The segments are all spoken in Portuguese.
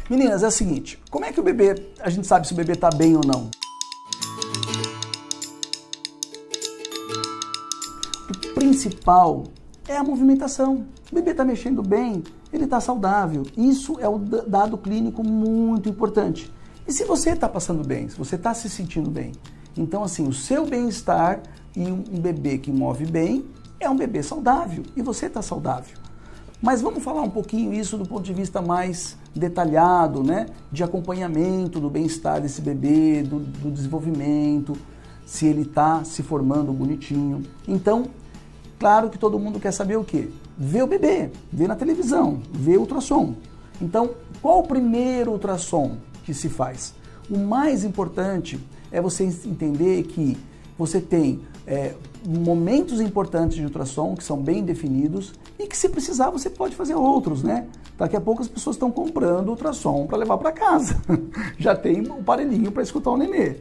Meninas, é o seguinte, como é que a gente sabe se o bebê está bem ou não? O principal é a movimentação. O bebê está mexendo bem, ele está saudável. Isso é um dado clínico muito importante. E se você está passando bem, se você está se sentindo bem, então assim, o seu bem-estar e um bebê que move bem é um bebê saudável e você está saudável. Mas vamos falar um pouquinho isso do ponto de vista mais detalhado, né? De acompanhamento do bem-estar desse bebê, do desenvolvimento, se ele está se formando bonitinho. Então, claro que todo mundo quer saber o quê? Ver o bebê, ver na televisão, ver o ultrassom. Então, qual o primeiro ultrassom que se faz? O mais importante é você entender que você tem momentos importantes de ultrassom que são bem definidos e que, se precisar, você pode fazer outros, né? Daqui a pouco as pessoas estão comprando ultrassom para levar para casa. Já tem um aparelhinho para escutar o nenê.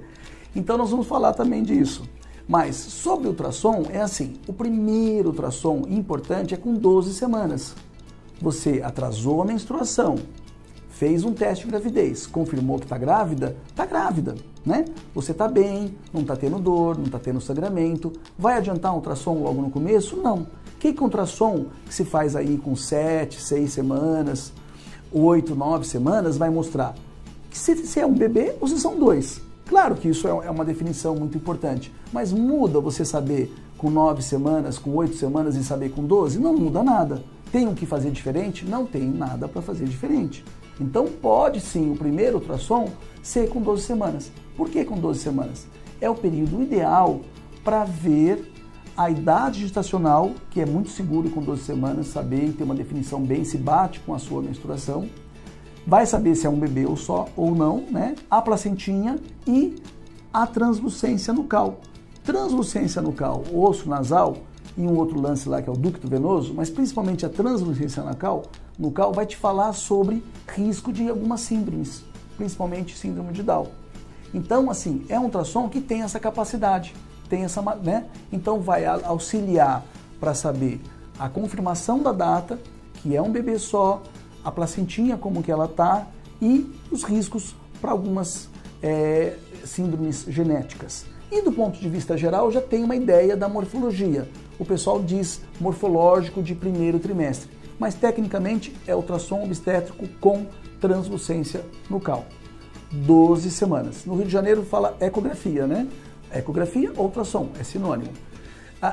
Então nós vamos falar também disso. Mas sobre ultrassom é assim, o primeiro ultrassom importante é com 12 semanas. Você atrasou a menstruação, fez um teste de gravidez, confirmou que está grávida, né? Você está bem, não está tendo dor, não está tendo sangramento. Vai adiantar um ultrassom logo no começo? Não. Que ultrassom que se faz aí com 7, 6 semanas, 8, 9 semanas vai mostrar que se é um bebê ou se são dois. Claro que isso é uma definição muito importante, mas muda você saber com 9 semanas, com 8 semanas e saber com 12? Não muda nada. Tem o que fazer diferente? Não tem nada para fazer diferente. Então pode sim o primeiro ultrassom ser com 12 semanas. Por que com 12 semanas? É o período ideal para ver a idade gestacional, que é muito seguro com 12 semanas, saber e ter uma definição bem se bate com a sua menstruação. Vai saber se é um bebê ou só ou não, né? A placentinha e a translucência nucal. Translucência nucal, osso nasal e um outro lance lá que é o ducto venoso, mas principalmente a translucência nucal vai te falar sobre risco de algumas síndromes, principalmente síndrome de Down. Então, assim, é um ultrassom que tem essa capacidade, tem essa, né? Então vai auxiliar para saber a confirmação da data, que é um bebê só, a placentinha como que ela tá e os riscos para algumas síndromes genéticas. E do ponto de vista geral já tem uma ideia da morfologia. O pessoal diz morfológico de primeiro trimestre, mas tecnicamente é ultrassom obstétrico com translucência nucal. 12 semanas. No Rio de Janeiro fala ecografia, né? Ecografia ou ultrassom, é sinônimo.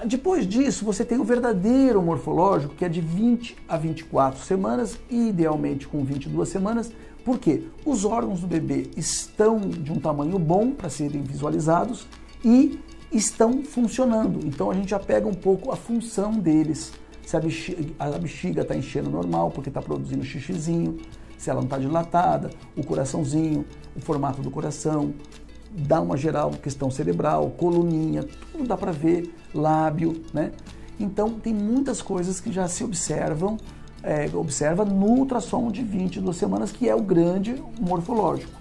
Depois disso, você tem o verdadeiro morfológico, que é de 20 a 24 semanas, idealmente com 22 semanas, porque os órgãos do bebê estão de um tamanho bom para serem visualizados e estão funcionando. Então a gente já pega um pouco a função deles. Se a bexiga está enchendo normal, porque está produzindo xixizinho, se ela não está dilatada, o coraçãozinho, o formato do coração, dá uma geral questão cerebral, coluninha, tudo dá para ver, lábio, né? Então tem muitas coisas que já se observa no ultrassom de 22 semanas, que é o grande morfológico.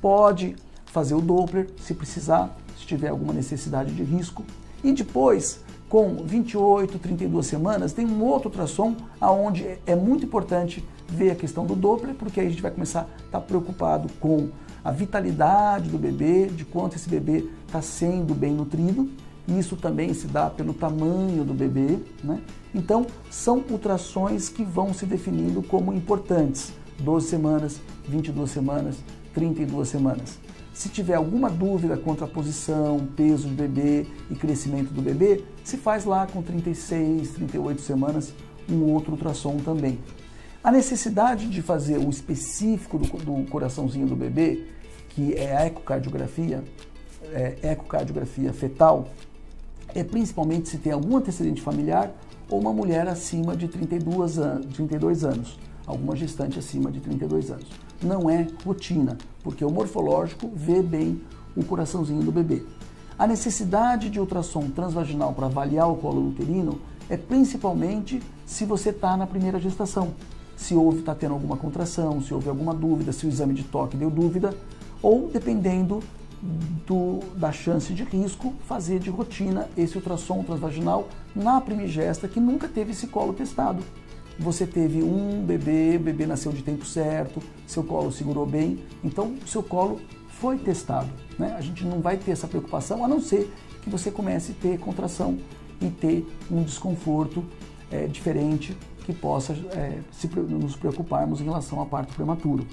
Pode fazer o Doppler, se precisar, se tiver alguma necessidade de risco. E depois, com 28, 32 semanas, tem um outro ultrassom onde é muito importante ver a questão do Doppler, porque aí a gente vai começar a estar preocupado com a vitalidade do bebê, de quanto esse bebê está sendo bem nutrido. Isso também se dá pelo tamanho do bebê, né? Então, são ultrassons que vão se definindo como importantes. 12 semanas, 22 semanas, 32 semanas. Se tiver alguma dúvida quanto à posição, peso do bebê e crescimento do bebê, se faz lá com 36, 38 semanas um outro ultrassom também. A necessidade de fazer o específico do coraçãozinho do bebê, que é a ecocardiografia fetal, é principalmente se tem algum antecedente familiar ou uma mulher acima de 32 anos, alguma gestante acima de 32 anos. Não é rotina, porque o morfológico vê bem o coraçãozinho do bebê. A necessidade de ultrassom transvaginal para avaliar o colo uterino é principalmente se você está na primeira gestação. Se está tendo alguma contração, se houve alguma dúvida, se o exame de toque deu dúvida, ou dependendo da chance de risco, fazer de rotina esse ultrassom transvaginal na primigesta que nunca teve esse colo testado. você teve um bebê, o bebê nasceu de tempo certo, seu colo segurou bem, então o seu colo foi testado, né? A gente não vai ter essa preocupação, a não ser que você comece a ter contração e ter um desconforto diferente que possa nos preocuparmos em relação ao parto prematuro.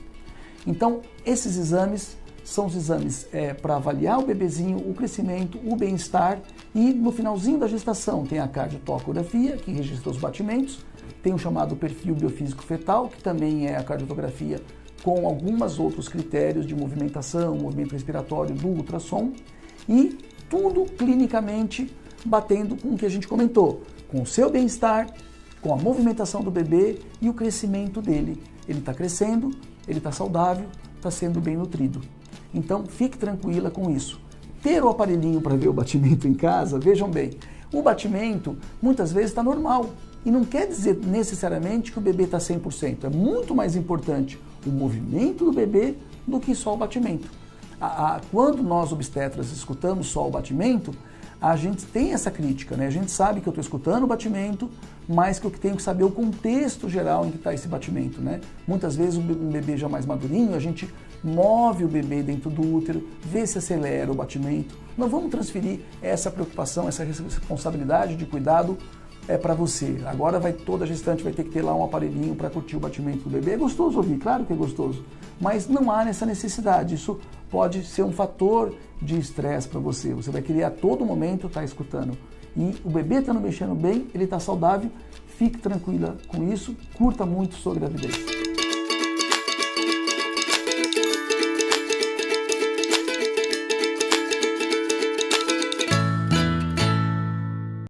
Então, esses exames são os exames para avaliar o bebezinho, o crescimento, o bem-estar, e no finalzinho da gestação tem a cardiotocografia, que registra os batimentos, tem o chamado perfil biofísico fetal, que também é a cardiotografia com alguns outros critérios de movimentação, movimento respiratório do ultrassom, e tudo clinicamente batendo com o que a gente comentou, com o seu bem-estar, com a movimentação do bebê e o crescimento dele. Ele está crescendo, ele está saudável, está sendo bem nutrido. Então, fique tranquila com isso. Ter o aparelhinho para ver o batimento em casa, vejam bem, o batimento muitas vezes está normal e não quer dizer necessariamente que o bebê está 100%. É muito mais importante o movimento do bebê do que só o batimento. Quando nós obstetras escutamos só o batimento, a gente tem essa crítica, né? A gente sabe que eu estou escutando o batimento, mas que eu tenho que saber o contexto geral em que está esse batimento, né? Muitas vezes um bebê já mais madurinho, a gente move o bebê dentro do útero, vê se acelera o batimento. Nós vamos transferir essa preocupação, essa responsabilidade de cuidado para você. Agora toda gestante vai ter que ter lá um aparelhinho para curtir o batimento do bebê. É gostoso ouvir, claro que é gostoso, mas não há essa necessidade. Isso pode ser um fator de estresse para você. Você vai querer a todo momento estar escutando. E o bebê estando mexendo bem, ele está saudável, fique tranquila com isso, curta muito sua gravidez.